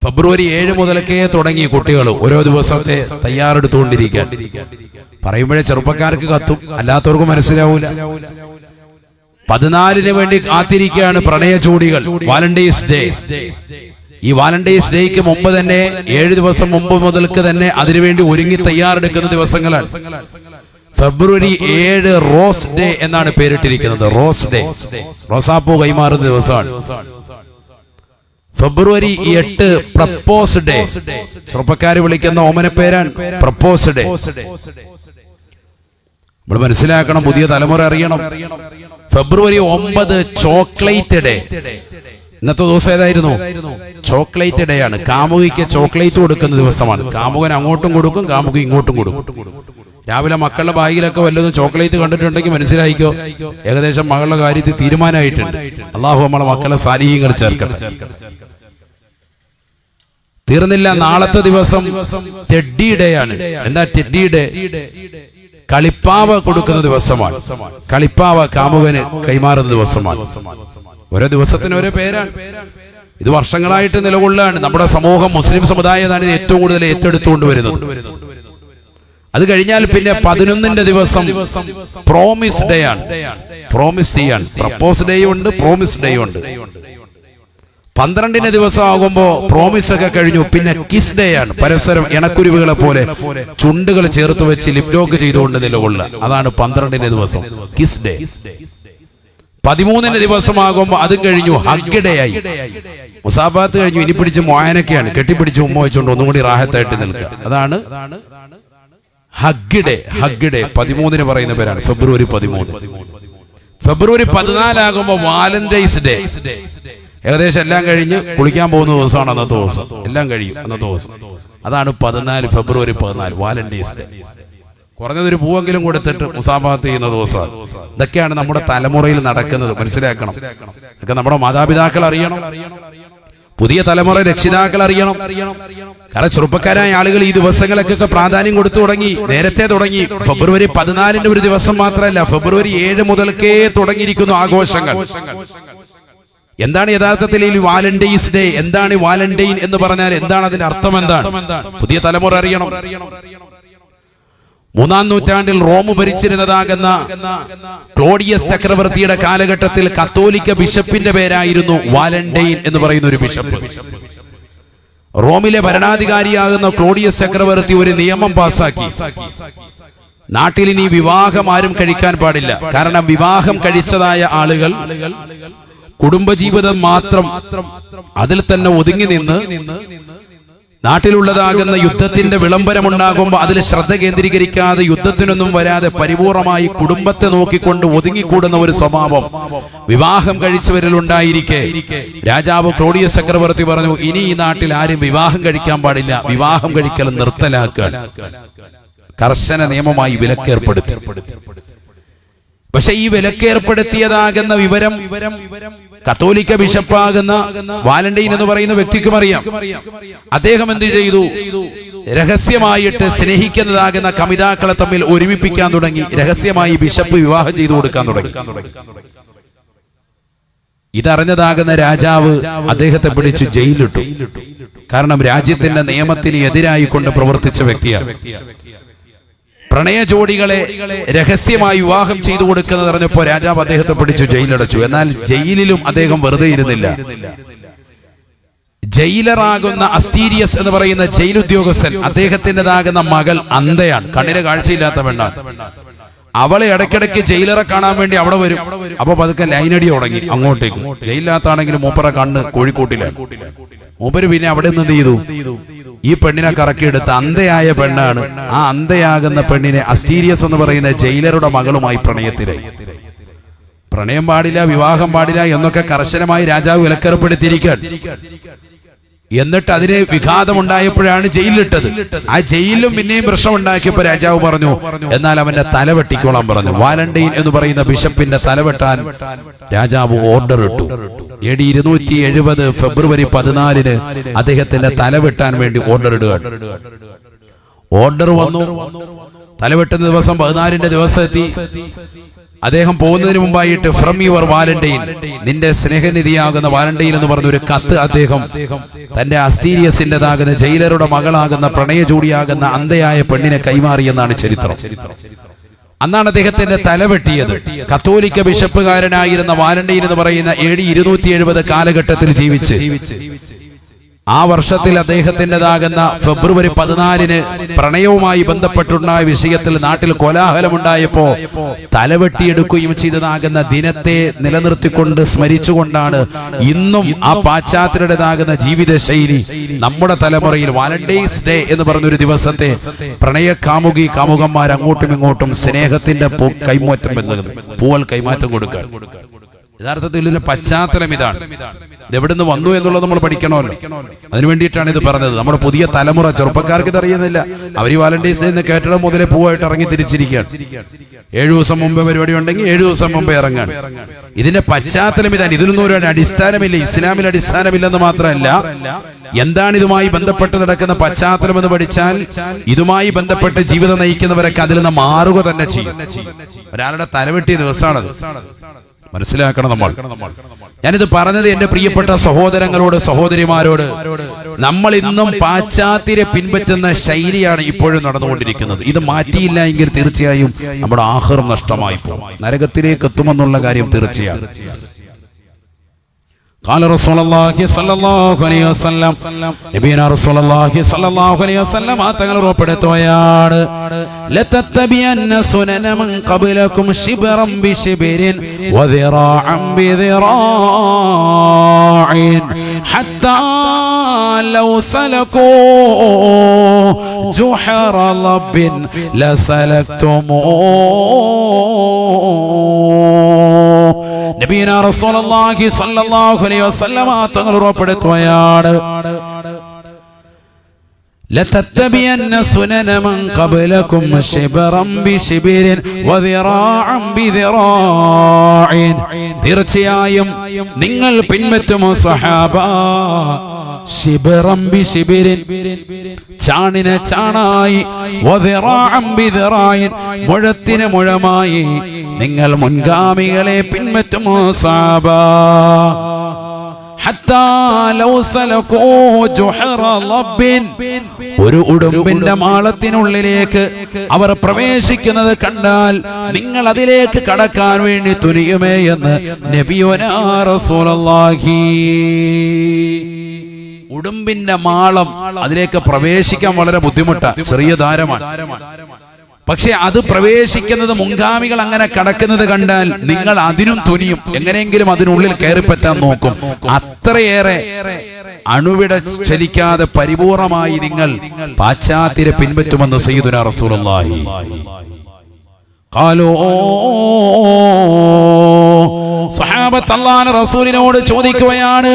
ഫെബ്രുവരി 7 മുതലൊക്കെ തുടങ്ങി കുട്ടികൾ ഓരോ ദിവസത്തെ തയ്യാറെടുത്തുകൊണ്ടിരിക്കാൻ. പറയുമ്പോഴേ ചെറുപ്പക്കാർക്ക് കത്തും, അല്ലാത്തവർക്ക് മനസ്സിലാവൂല. 14 വേണ്ടി കാത്തിരിക്കുകയാണ് പ്രണയചൂടികൾ. Valentine's Day. ഈ വാലന്റൈൻസ് ഡേക്ക് മുമ്പ് തന്നെ 7 ദിവസം മുമ്പ് മുതൽക്ക് തന്നെ അതിനുവേണ്ടി ഒരുങ്ങി തയ്യാറെടുക്കുന്ന ദിവസങ്ങളാണ്. ഫെബ്രുവരി 7 റോസ് ഡേ എന്നാണ് പേരിട്ടിരിക്കുന്നത്. റോസ് ഡേ, റോസാപ്പൂ കൈമാറുന്ന ദിവസമാണ്. ഫെബ്രുവരി 8 പ്രപ്പോസ് ഡേ. ചെറുപ്പക്കാര് വിളിക്കുന്ന ഓമന പേരാണ് പ്രപ്പോസ് ഡേ. നമ്മൾ മനസ്സിലാക്കണം, പുതിയ തലമുറ അറിയണം. ഫെബ്രുവരി 9 ചോക്ലേറ്റ് ഡേ. ഇന്നത്തെ ദിവസം ഏതായിരുന്നു? ചോക്ലേറ്റ് ഡേ ആണ്. കാമുകിക്ക് ചോക്ലേറ്റ് കൊടുക്കുന്ന ദിവസമാണ്. കാമുകൻ അങ്ങോട്ടും കൊടുക്കും, കാമുകി ഇങ്ങോട്ടും കൊടുക്കും. രാവിലെ മക്കളുടെ ബാഗിലൊക്കെ വല്ലതും ചോക്ലേറ്റ് കണ്ടിട്ടുണ്ടെങ്കിൽ മനസ്സിലായിക്കോ, ഏകദേശം മകളുടെ കാര്യത്തിൽ തീരുമാനമായിട്ടുണ്ട്. അള്ളാഹു നമ്മളെ മക്കളെ സാലിഹീങ്ങൾ ചേർക്കണം. തീർന്നില്ല, നാളത്തെ ദിവസം ടെഡ്ഡി ഡേ ആണ്. എന്താ ടെഡ്ഡി ഡേ? കളിപ്പാവ കൊടുക്കുന്ന ദിവസമാണ്. കളിപ്പാവ കാമുകന് കൈമാറുന്ന ദിവസമാണ്. ഓരോ ദിവസത്തിന് ഓരോ പേരാണ്. ഇത് വർഷങ്ങളായിട്ട് നിലകൊള്ളാണ്. നമ്മുടെ സമൂഹം, മുസ്ലിം സമുദായമാണ് ഇത് ഏറ്റവും കൂടുതൽ ഏറ്റെടുത്തുകൊണ്ട് വരുന്നത്. അത് കഴിഞ്ഞാൽ പിന്നെ 11ന്റെ ദിവസം പ്രോമിസ് ഡേ ആണ്. പ്രോമിസ് ചെയ്യാണ്. പ്രപ്പോസ് ഡേ ഉണ്ട്, പ്രോമിസ് ഡേ ഉണ്ട്. 12ന്റെ ദിവസം ആകുമ്പോ പ്രോമിസ് ഒക്കെ കഴിഞ്ഞു. പിന്നെ കിസ് ഡേ ആണ്. പരസ്പരം ഇണക്കുരുവികളെ പോലെ ചുണ്ടുകൾ ചേർത്ത് വെച്ച് ലിപ്ലോക്ക് ചെയ്തുകൊണ്ട് നിലകൊള്ളുക. അതാണ് 12ന്റെ ദിവസം കിസ് ഡേ. 13ന്റെ ദിവസമാകുമ്പോ അത് കഴിഞ്ഞു ഹഗ് ഡേ ആയി. മുസാഫാത്ത് കഴിഞ്ഞു. ഇനി പിടിച്ച് മോയനൊക്കെയാണ്. കെട്ടിപ്പിടിച്ച് ഉമ്മ വെച്ചുകൊണ്ട് ഒന്നും കൂടി റാഹത്തായിട്ട് നിൽക്കുക. അതാണ് ഹഗ് ഡേ. ഹഗ് ഡേ 13ന് പറയുന്ന പേരാണ്. ഫെബ്രുവരി 13. ഫെബ്രുവരി 14 ആകുമ്പോ വാലന്റൈൻസ് ഡേ. ഏകദേശം എല്ലാം കഴിഞ്ഞ് കുളിക്കാൻ പോകുന്ന ദിവസമാണ് അന്നത്തെ ദിവസം. എല്ലാം കഴിയും അന്നത്തെ ദിവസം. അതാണ് 14, ഫെബ്രുവരി 14 വാലന്റൈൻസ് ഡേ. കുറഞ്ഞതൊരു പൂവെങ്കിലും കൊടുത്തിട്ട് മുസാഫാത്ത് ചെയ്യുന്ന ദിവസമാണ്. ഇതൊക്കെയാണ് നമ്മുടെ തലമുറയിൽ നടക്കുന്നത്. മനസ്സിലാക്കണം. ഇതൊക്കെ നമ്മുടെ മാതാപിതാക്കൾ അറിയണം, പുതിയ തലമുറ രക്ഷിതാക്കൾ അറിയണം. കാരണം ചെറുപ്പക്കാരായ ആളുകൾ ഈ ദിവസങ്ങളൊക്കെ പ്രാധാന്യം കൊടുത്തു തുടങ്ങി, നേരത്തെ തുടങ്ങി. ഫെബ്രുവരി 14 ഒരു ദിവസം മാത്രമല്ല, ഫെബ്രുവരി 7 മുതൽക്കേ തുടങ്ങിയിരിക്കുന്നു ആഘോഷങ്ങൾ. എന്താണ് യഥാർത്ഥത്തിൽ ഈ വാലന്റൈൻസ് ഡേ? എന്താണ് വാലന്റൈൻ എന്ന് പറഞ്ഞാൽ എന്താണ്? അതിന്റെ അർത്ഥം എന്താണ്? പുതിയ തലമുറ അറിയണം. 3-ാം നൂറ്റാണ്ടിൽ റോം ഭരിച്ചിരുന്നതാകുന്ന ക്ലോഡിയസ് ചക്രവർത്തിയുടെ കാലഘട്ടത്തിൽ കത്തോലിക്ക ബിഷപ്പിന്റെ പേരായിരുന്നു വാലന്റൈൻ എന്ന് പറയുന്ന ഒരു ബിഷപ്പ്. റോമിലെ ഭരണാധികാരിയാകുന്ന ക്ലോഡിയസ് ചക്രവർത്തി ഒരു നിയമം പാസാക്കി. നാട്ടിൽ ഇനി വിവാഹം ആരും കഴിക്കാൻ പാടില്ല. കാരണം വിവാഹം കഴിച്ചതായ ആളുകൾ കുടുംബജീവിതം മാത്രം അതിൽ തന്നെ ഒതുങ്ങി നിന്ന് നാട്ടിലുള്ളതാകുന്ന യുദ്ധത്തിന്റെ വിളംബരമുണ്ടാകുമ്പോൾ അതിൽ ശ്രദ്ധ കേന്ദ്രീകരിക്കാതെ യുദ്ധത്തിനൊന്നും വരാതെ പരിപൂർണമായി കുടുംബത്തെ നോക്കിക്കൊണ്ട് ഒതുങ്ങിക്കൂടുന്ന ഒരു സ്വഭാവം വിവാഹം കഴിച്ചവരിൽ ഉണ്ടായിരിക്കെ രാജാവ് ക്ലോഡിയസ് ചക്രവർത്തി പറഞ്ഞു, ഇനി ഈ നാട്ടിൽ ആരും വിവാഹം കഴിക്കാൻ പാടില്ല, വിവാഹം കഴിക്കൽ നിർത്തലാക്കാൻ കർശന നിയമമായി വിലക്കേർപ്പെടുത്തി. പക്ഷെ ഈ വിലക്കേർപ്പെടുത്തിയതാകുന്ന വിവരം കത്തോലിക്ക ബിഷപ്പാകുന്ന വാലന്റൈൻ എന്ന് പറയുന്ന വ്യക്തിക്കും അറിയാം. അദ്ദേഹം എന്ത് ചെയ്തു? രഹസ്യമായിട്ട് സ്നേഹിക്കുന്നതാകുന്ന കമിതാക്കളെ തമ്മിൽ ഒരുമിപ്പിക്കാൻ തുടങ്ങി. രഹസ്യമായി ബിഷപ്പ് വിവാഹം ചെയ്തു കൊടുക്കാൻ തുടങ്ങി. ഇതറിഞ്ഞതാകുന്ന രാജാവ് അദ്ദേഹത്തെ പിടിച്ച് ജയിലിലിട്ടു. കാരണം രാജ്യത്തിന്റെ നിയമത്തിന് എതിരായി കൊണ്ട് പ്രവർത്തിച്ച വ്യക്തിയാണ്. പ്രണയ ജോഡികളെ രഹസ്യമായി വിവാഹം ചെയ്തു കൊടുക്കുന്നത് അറിഞ്ഞപ്പോ രാജാവ് അദ്ദേഹത്തെ പിടിച്ചു ജയിലടച്ചു. എന്നാൽ ജയിലിലും അദ്ദേഹം വെറുതെ ഇരുന്നില്ല. ജയിലറാകുന്ന അസ്റ്റീരിയസ് എന്ന് പറയുന്ന ജയിൽ ഉദ്യോഗസ്ഥൻ, അദ്ദേഹത്തിൻ്റെതാകുന്ന മകൾ അന്ധയാണ്, കണ്ണിന് കാഴ്ചയില്ലാത്ത പെണ്ണാണ്. അവളെ ഇടയ്ക്കിടയ്ക്ക് ജയിലറെ കാണാൻ വേണ്ടി അവിടെ വരും. അപ്പൊ പതുക്കെ ലൈനടി തുടങ്ങി അങ്ങോട്ടേക്ക്. ജയിലിനകത്താണെങ്കിൽ മൂപ്പറ കണ്ണ് കോഴിക്കോട്ടിലാണ്. മൂപ്പര് പിന്നെ അവിടെ നിന്ന് ചെയ്തു, ഈ പെണ്ണിനെ കറക്കിയെടുത്ത് അന്ധയായ പെണ്ണാണ്. ആ അന്ധയാകുന്ന പെണ്ണിനെ അസ്റ്റീരിയസ് എന്ന് പറയുന്ന ജയിലറുടെ മകളുമായി പ്രണയത്തിലായി. പ്രണയം പാടില്ല, വിവാഹം പാടില്ല എന്നൊക്കെ കർശനമായി രാജാവ് വിലക്കേർപ്പെടുത്തിയിരിക്കാൻ. എന്നിട്ട് അതിന് വിഘാതമുണ്ടായപ്പോഴാണ് ജയിലിലിട്ടത്. ആ ജയിലിലും പിന്നെയും പ്രശ്നം ഉണ്ടാക്കിയപ്പോ രാജാവ് പറഞ്ഞു, എന്നാൽ അവന്റെ തല വെട്ടിക്കോളാൻ പറഞ്ഞു. വാലന്റൈൻ എന്ന് പറയുന്ന ബിഷപ്പിന്റെ തല വെട്ടാൻ രാജാവ് ഓർഡർ ഇട്ടു. AD 270 ഫെബ്രുവരി 14 അദ്ദേഹത്തിന്റെ തല വെട്ടാൻ വേണ്ടി ഓർഡർ ഇടുക. ഓർഡർ വന്നു. തലവെട്ടുന്ന ദിവസം 14ന്റെ ദിവസം എത്തി. അദ്ദേഹം പോകുന്നതിന് മുമ്പായിട്ട് ഫ്രം യുവർ വാലന്റൈൻ, നിന്റെ സ്നേഹനിധിയാകുന്ന വാലന്റൈൻ എന്ന് പറഞ്ഞൊരു കത്ത് അദ്ദേഹം തന്റെ അസ്റ്റീരിയസിന്റേതാകുന്ന ജയിലറുടെ മകളാകുന്ന പ്രണയജോഡിയാകുന്ന അന്ധയായ പെണ്ണിനെ കൈമാറിയെന്നാണ് ചരിത്രം. അന്നാണ് അദ്ദേഹത്തിന്റെ തലവെട്ടിയത്. കത്തോലിക്ക ബിഷപ്പുകാരനായിരുന്ന വാലന്റൈൻ എന്ന് പറയുന്ന AD 270 കാലഘട്ടത്തിൽ ജീവിച്ച് ആ വർഷത്തിൽ അദ്ദേഹത്തിൻ്റെതാകുന്ന ഫെബ്രുവരി 14 പ്രണയവുമായി ബന്ധപ്പെട്ടുണ്ടായ വിഷയത്തിൽ നാട്ടിൽ കോലാഹലമുണ്ടായപ്പോ തലവെട്ടിയെടുക്കുകയും ചെയ്തതാകുന്ന ദിനത്തെ നിലനിർത്തിക്കൊണ്ട് സ്മരിച്ചുകൊണ്ടാണ് ഇന്നും ആ പാശ്ചാത്യരുടേതാകുന്ന ജീവിത ശൈലി നമ്മുടെ തലമുറയിൽ വാലന്റൈൻസ് ഡേ എന്ന് പറഞ്ഞൊരു ദിവസത്തെ പ്രണയ കാമുകന്മാർ അങ്ങോട്ടും ഇങ്ങോട്ടും സ്നേഹത്തിന്റെ കൈമാറ്റം ബന്ധുന്നത് പൂവൽ കൈമാറ്റം കൊടുക്കുക. യഥാർത്ഥത്തിൽ ഇതിന്റെ പശ്ചാത്തലം ഇതാണ്. ഇതെവിടുന്ന് വന്നു എന്നുള്ളത് നമ്മൾ പഠിക്കണമല്ലോ. അതിനു വേണ്ടിയിട്ടാണ് ഇത് പറഞ്ഞത്. നമ്മുടെ പുതിയ തലമുറ ചെറുപ്പക്കാർക്ക് ഇത് അറിയുന്നില്ല. അവർ വാലന്റൈൻസ് ഡേ കെട്ടിടം മുതലേ പൂവായിട്ട് ഇറങ്ങി തിരിച്ചിരിക്കുകയാണ്. 7 ദിവസം മുമ്പ് പരിപാടി ഉണ്ടെങ്കിൽ 7 ദിവസം മുമ്പ് ഇറങ്ങാൻ. ഇതിന്റെ പശ്ചാത്തലം ഇതാണ്. ഇതിനൊന്നും ഒരു അടിസ്ഥാനമില്ല. ഇസ്ലാമിൽ അടിസ്ഥാനമില്ലെന്ന് മാത്രമല്ല, എന്താണ് ഇതുമായി ബന്ധപ്പെട്ട് നടക്കുന്ന പശ്ചാത്തലം എന്ന് പഠിച്ചാൽ ഇതുമായി ബന്ധപ്പെട്ട് ജീവിതം നയിക്കുന്നവരൊക്കെ അതിൽ നിന്ന് മാറുക തന്നെ ചെയ്യും. ഒരാളുടെ തലവെട്ടിയ ദിവസമാണത്, മനസ്സിലാക്കണം നമ്മൾ. ഞാനിത് പറഞ്ഞത് എന്റെ പ്രിയപ്പെട്ട സഹോദരങ്ങളോട് സഹോദരിമാരോട്, നമ്മൾ ഇന്നും പാശ്ചാത്യരെ പിൻപറ്റുന്ന ശൈലിയാണ് ഇപ്പോഴും നടന്നുകൊണ്ടിരിക്കുന്നത്. ഇത് മാറ്റിയില്ല എങ്കിൽ തീർച്ചയായും നമ്മുടെ ആഖിറം നഷ്ടമായി പോകും, നരകത്തിലേക്ക് എത്തുമെന്നുള്ള കാര്യം തീർച്ചയാണ്. قال رسول الله صلى الله عليه وسلم നബിയന റസൂലുള്ളാഹി സ്വല്ലല്ലാഹു അലൈഹി വസല്ലം തങ്ങൾ ഉറപ്പെടുത്തുകയാണ്, ലതത്തബിയന്ന സുനന മൻ ഖബലകും ശിബ്റൻ ബിശിബ്രിൻ വദിറാഅൻ ബിദിറാഇൻ ഹത്താ ലൗ സലകൂ ജുഹറ ലബ്ബിൻ ലസലക്തുമൂ. നബിയന റസൂലുള്ളാഹി സ്വല്ലല്ലാഹു അലൈഹി വസല്ലം തങ്ങൾ ഉറപ്പെടുത്തുകയാണ്, ലതത്തബിയന്ന സുനന മൻ ഖബലകും ശിബ്റൻ ബിശിബ്രിൻ വദിറാഅൻ ബിദിറാഇൻ. തീർച്ചയായും നിങ്ങൾ പിൻപറ്റുമോ സഹാബ, ശിബ്റൻ ബിശിബ്രിൻ, ചാണിനെ ചാണായി, വദിറാഅൻ ബിദിറാഇൻ, മുഴത്തിന് മുഴമായി നിങ്ങൾ മുൻഗാമികളെ പിൻപറ്റുമോ സഹാബ. ഹത്താ ലൗ സലകൂ ജുഹറ ലബ്ബിൻ, ഒരു ഉടുമ്പിന്റെ മാളത്തിനുള്ളിലേക്ക് അവർ പ്രവേശിക്കുന്നത് കണ്ടാൽ നിങ്ങൾ അതിലേക്ക് കടക്കാൻ വേണ്ടി തുനിയുമേ എന്ന് നബിയുനാ റസൂലുള്ളാഹി. ഉടുമ്പിന്റെ മാളം, അതിലേക്ക് പ്രവേശിക്കാൻ വളരെ ബുദ്ധിമുട്ടാണ്, ചെറിയ ദ്വാരമാണ്. പക്ഷെ അത് പ്രവേശിക്കുന്നത് മുൻഗാമികൾ അങ്ങനെ കടക്കുന്നത് കണ്ടാൽ നിങ്ങൾ അതിനും തുനിയും, എങ്ങനെയെങ്കിലും അതിനുള്ളിൽ കയറിപ്പറ്റാൻ നോക്കും. അത്രയേറെ അണുവിട ചലിക്കാതെ പരിപൂർണമായി നിങ്ങൾ പാശ്ചാത്യരെ പിൻപറ്റുമെന്ന് സയ്യിദുനാ റസൂലുള്ളാഹി. ഖാലൂ, സഹാബത്ത് അല്ലാഹുവിന്റെ റസൂലിനോട് ചോദിക്കുകയാണ്,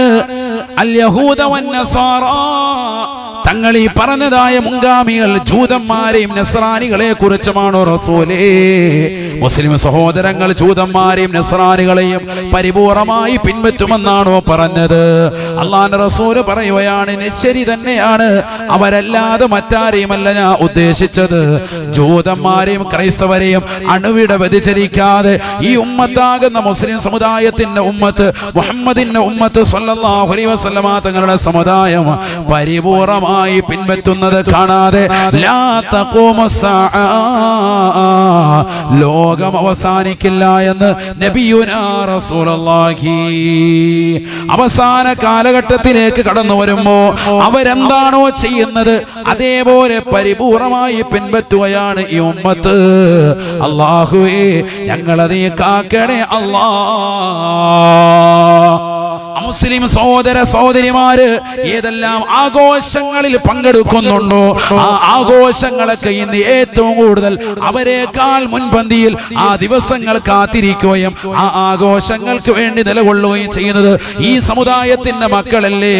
അൽ യഹൂദ വൻ നസാറ, തങ്ങൾ ഈ പറഞ്ഞതായ മുൻഗാമികൾ ജൂതന്മാരെയും നസ്രാനികളെ കുറിച്ചുമാണോ റസൂലേ? മുസ്ലിം സഹോദരങ്ങൾ ജൂതന്മാരെയും നസ്രാനികളെയും പരിപൂർണമായി പിൻപറ്റുമെന്നാണോ പറഞ്ഞത്? അല്ലാഹുവിന്റെ റസൂൽ പറയുകയാണ്, ശരി തന്നെയാണ്, അവരല്ലാതെ മറ്റാരെയുമല്ല ഞാൻ ഉദ്ദേശിച്ചത്. ജൂതന്മാരെയും ക്രൈസ്തവരെയും അണുവിട വ്യതിചലിക്കാതെ ഈ ഉമ്മത്താകുന്ന മുസ്ലിം സമുദായത്തിന്റെ ഉമ്മത്ത്, മുഹമ്മദിന്റെ ഉമ്മത്ത് സ്വല്ലല്ലാഹു അലൈഹി വസല്ലമ തങ്ങളുടെ സമുദായം പരിപൂർണമായി പിൻപറ്റുന്നത് കാണാതെ ലാ തഖൂമു സ്സാഅ, ലോകം അവസാനിക്കില്ല എന്ന് നബിയുനാ റസൂലുള്ളാഹി. അവസാന കാലഘട്ടത്തിലേക്ക് കടന്നു വരുമ്പോ അവരെന്താണോ ചെയ്യുന്നത് അതേപോലെ പരിപൂർണമായി പിൻപറ്റുകയാണ് ഈ ഉമ്മത്ത്. അല്ലാഹുവേ, ഞങ്ങളെ കാക്കണേ അല്ലാ. മുസ്ലിം സഹോദര സഹോദരിമാര് ഏതെല്ലാം ആഘോഷങ്ങളിൽ പങ്കെടുക്കുന്നുണ്ടോ ആ ആഘോഷങ്ങളൊക്കെ ഇന്ന് ഏറ്റവും കൂടുതൽ അവരെക്കാൾ മുൻപന്തിയിൽ ആ ദിവസങ്ങൾ കാത്തിരിക്കുകയും ആ ആഘോഷങ്ങൾക്ക് വേണ്ടി നിലകൊള്ളുകയും ചെയ്യുന്നത് ഈ സമുദായത്തിന്റെ മക്കളല്ലേ.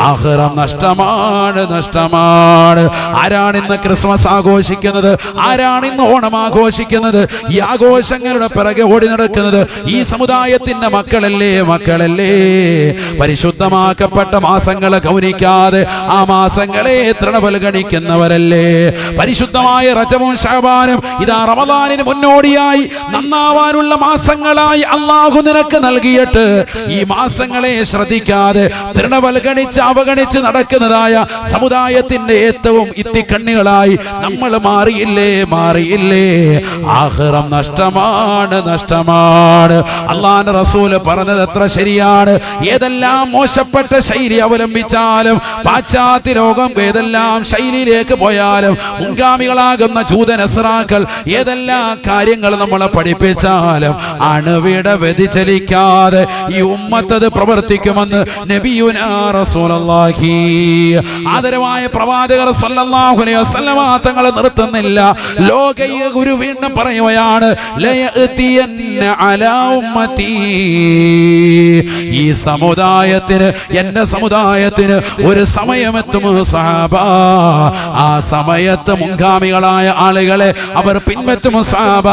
ആഖിറം നഷ്ടമാണ്, നഷ്ടമാണ്. ആരാണ് ഇന്ന് ക്രിസ്മസ് ആഘോഷിക്കുന്നത്? ആരാണ് ഇന്ന് ഓണം ആഘോഷിക്കുന്നത്? ഈ ആഘോഷങ്ങളുടെ പിറകെ ഓടി നടക്കുന്നത് ഈ സമുദായത്തിന്റെ മക്കളല്ലേ, മക്കളല്ലേ? പരിശുദ്ധമാക്കപ്പെട്ട മാസങ്ങളെ ഗൗനിക്കാതെ ആ മാസങ്ങളെ തൃണവൽഗണിക്കുന്നവരല്ലേ? പരിശുദ്ധമായ റജബും ശഅബാനും ഇതാ റമദാനിന് മുന്നോടിയായി നന്നാവാനുള്ള മാസങ്ങളായി അല്ലാഹു നിനക്ക് നൽകിയിട്ട് ഈ മാസങ്ങളെ ശ്രദ്ധിക്കാതെ തൃണവൽഗണിച്ച് അവഗണിച്ച് നടക്കുന്നതായ സമുദായത്തിന്റെ ഏറ്റവും ഇത്തിക്കണ്ണികളായി നമ്മൾ മാറിയില്ലേ? ആഖിറം നഷ്ടമാണ്. അല്ലാഹുവിന്റെ റസൂൽ പറഞ്ഞത് എത്ര ശരിയാണ്. ഏതെല്ലാം മോശപ്പെട്ട ശൈലി അവലംബിച്ചാലും, പാശ്ചാത്യ ലോകം ഏതെല്ലാം ശൈലിയിലേക്ക് പോയാലും, മുൻഗാമികളാകുന്ന ജൂതനസ്രാക്കൾ ഏതെല്ലാം കാര്യങ്ങൾ നമ്മളെ പഠിപ്പിച്ചാലും അണുവിട വ്യതിചലിക്കാതെ ഈ ഉമ്മത്തത് പ്രവർത്തിക്കുമെന്ന് നബിയുനാ റസൂലുള്ളാഹി. ആദരവായ പ്രവാചകർ സല്ലല്ലാഹു അലൈഹി വസല്ലമ തങ്ങൾ നിർത്തുന്നില്ല. ലോകൈക ഗുരു വീണ്ടും പറയുകയാണ്, ലയഅതിയന്ന അലാ ഉമ്മതി. ഈ സമുദായത്തിന്, എന്റെ സമുദായത്തിന് ഒരു സമയമെത്തും സഹാബ. ആ സമയത്ത് മുൻഗാമികളായ ആളുകളെ അവർ പിൻപറ്റും സഹാബ.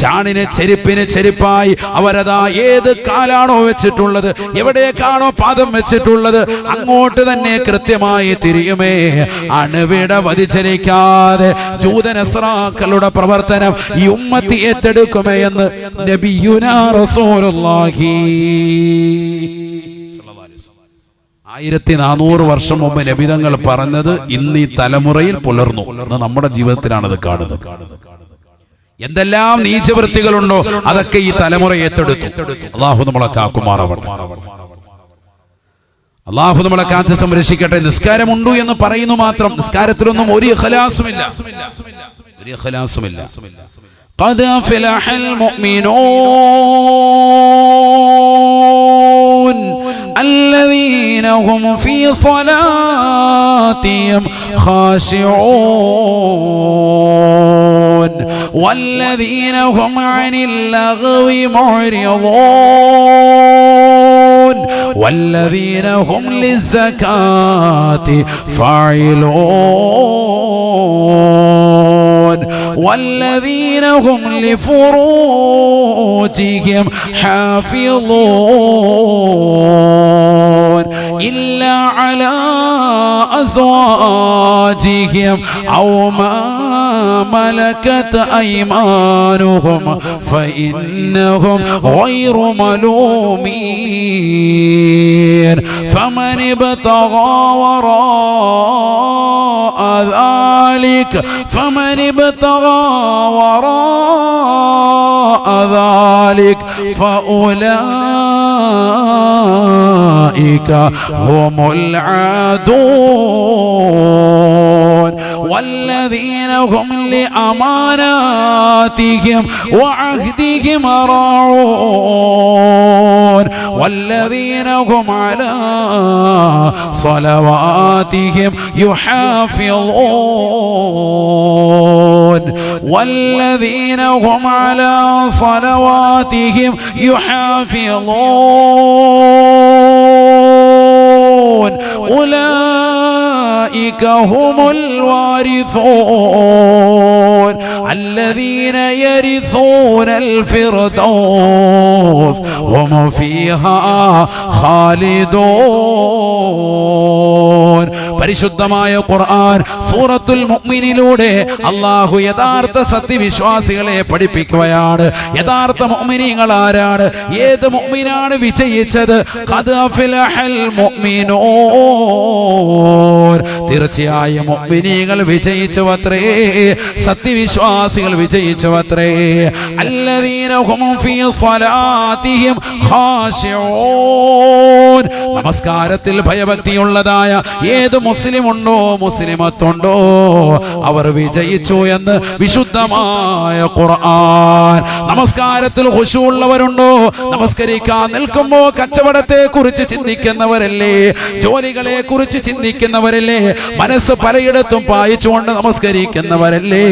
ചാണിന് ചെരുപ്പിന് ചെരുപ്പായി അവരതാ ഏത് കാലാണോ വെച്ചിട്ടുള്ളത്, എവിടേക്കാണോ പാദം വെച്ചിട്ടുള്ളത്, അങ്ങോട്ട് തന്നെ കൃത്യമായി തിരിയുമേ. അണുവിട വ്യതിചലിക്കാതെ ജൂതനസ്രാക്കളുടെ പ്രവർത്തനം ഈ ഉമ്മത്തി ഏറ്റെടുക്കുമേ എന്ന് നബിയുനാ റസൂലുള്ളാഹി. 1400 വർഷം മുമ്പ് നബിതങ്ങൾ പറഞ്ഞത് ഇന്ന് ഈ തലമുറയിൽ പുലർന്നു. നമ്മുടെ ജീവിതത്തിലാണത് കാണുന്നത്. എന്തെല്ലാം നീചവൃത്തികളുണ്ടോ അതൊക്കെ ഈ തലമുറ ഏറ്റെടുത്തു. അല്ലാഹു നമ്മളെ കാക്കുമാറാവട്ടെ. അല്ലാഹു നമ്മളെ കാത്ത് സംരക്ഷിക്കട്ടെ. നിസ്കാരമുണ്ടു എന്ന് പറയുന്നു മാത്രം, നിസ്കാരത്തിലൊന്നും ഒരു ഇഖ്ലാസുമില്ല. ഖദ് അഫ്ലഹൽ മുഅ്മിനൂൻ الذين هم في صلاتهم خاشعون والذين هم عن اللغو معرضون والذين هم للزكاة فاعلون والذين هم لفروجهم حافظون إلا على أزواجهم أو ما ملكت أيمانهم فإنهم غير ملومين فمن ابتغى وراء ذلك فأولئك هم العادون والذين هم لأماناتهم وعهدهم راعون والذين هم على صلواتهم يحافظون والذين هم على صلواتهم يحافظون أولئك هم الوارثون الذين يرثون الفردوس هم فيها خالدون. പരിശുദ്ധമായ ഖുർആൻ സൂറത്തുൽ മുഅ്മിനിലൂടെ അല്ലാഹു യഥാർത്ഥ സത്യവിശ്വാസികളെ പഠിപ്പിക്കുകയാണ്. യഥാർത്ഥ മുഅ്മിനീങ്ങൾ ആരാണ്? ഏത് മുഅ്മിനാണ് വിജയിച്ചത്? ഖദ് അഫ്ലഹൽ മുഅ്മിനൂൻ. തീർച്ചയായും മുഅ്മിനീങ്ങൾ വിജയിച്ചുവത്രേ, സത്യവിശ്വാസികൾ വിജയിച്ചുവത്രേ. അല്ലദീന ഹും ഫീ സ്വലാത്തിഹിം ഖാശിഊൻ. നമസ്കാരത്തിൽ ഭയഭക്തിയുള്ളതായ ഏത് മുസ്ലിം ഉണ്ടോ, മുസ്ലിമത്തുണ്ടോ, അവർ വിജയിച്ചു എന്ന് വിശുദ്ധമായ ഖുർആൻ. നമസ്കാരത്തിൽ ഖുശൂഉള്ളവരുണ്ടോ? നമസ്കരിക്കാൻ നിൽക്കുമ്പോൾ കച്ചവടത്തെ കുറിച്ച് ചിന്തിക്കുന്നവരല്ലേ, ജോലികളെ കുറിച്ച് ചിന്തിക്കുന്നവരല്ലേ, മനസ്സ് പലയിടത്തും പായിച്ചുകൊണ്ട് നമസ്കരിക്കുന്നവരല്ലേ,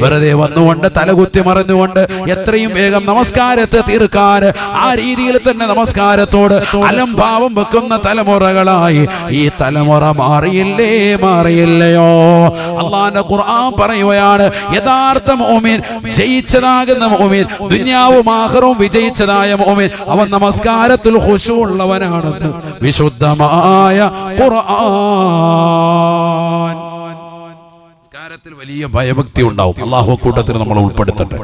വെറുതെ വന്നുകൊണ്ട് തലകുത്തി മറിഞ്ഞുകൊണ്ട് എത്രയും വേഗം നമസ്കാരത്തെ തീർക്കാൻ ആ രീതിയിൽ തന്നെ നമസ്കാരത്തോട് അലംഭാവം വെക്കുന്ന തലമുറകളായി ഈ തലമുറ മാറിയില്ലയോ? അല്ലാഹുവിന്റെ ഖുർആൻ പറയുകയാണ്, യഥാർത്ഥ മുഅ്മിൻ, ജയിച്ചതാകുന്ന മുഅ്മിൻ, ദുനിയാവും ആഖിറവും വിജയിച്ചതായ മുഅ്മിൻ, അവൻ നമസ്കാരത്തിൽ ഖുശൂ ഉള്ളവനാണെന്ന് വിശുദ്ധമായ ഖുർആൻ. നമസ്കാരത്തിൽ വലിയ ഭയഭക്തി ഉണ്ടാവും. അല്ലാഹു കൂട്ടത്തിൽ നമ്മൾ ഉൾപ്പെടുത്തട്ടെ.